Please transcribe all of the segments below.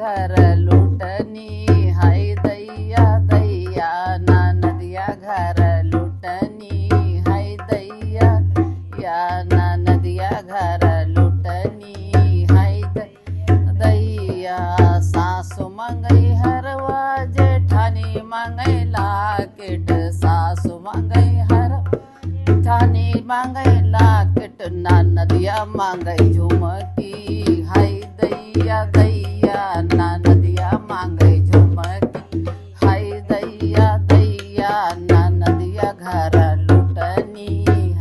घर लुटनी, हाय दैया दैया ना नदिया घर लुटनी, हाय दैया या ना नदिया घर लुटनी, हाय दैया। सासु मंगई हरवा जेठानी मंगई लाकेट, सासु मंगई हर जेठानी मंगई लाकेट, ना नदिया मंगई झुमकी, हाय दैया दैया ना नदिया मंगई झुमकी, हाय दैया दैया ना नदिया घर लुटनी,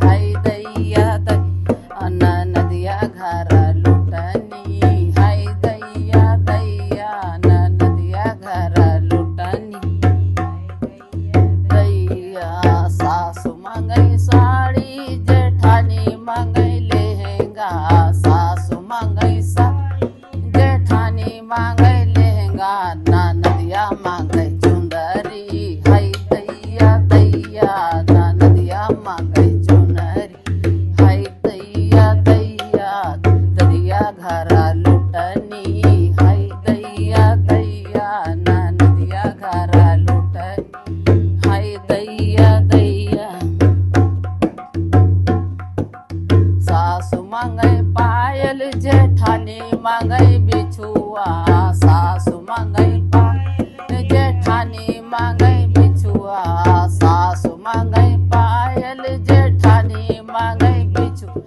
हाय दैया दैया ना नदिया घर लुटनी, हाय दैया दैया ना नदिया घर लुटनी। दैया सासु मंगई साड़ी जेठानी मंगई लहंगा, सासु मंगई साड़ी जेठानी मंगई लहंगा, ना नदिया मंगई चुंदरी, हाय दैया दैया ना नदिया मंगई चुनरी, हाय दैया दैया नदिया घर लुटनी, हाय दैया दैया ना नदिया घर लुटनी, हाय दैया दैया। सासु मंगई पायल जेठानी मंगई बिछुआ, सासु मंगई पायल जेठानी मंगई बिछुआ, सासु मंगई पायल जेठानी मंगई बिछुआ,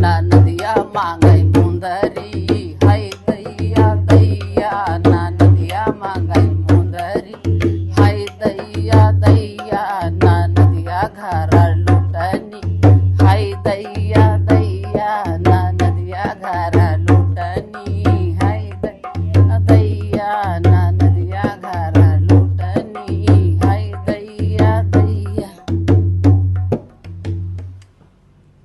ना नदिया मंगई मुंदरी,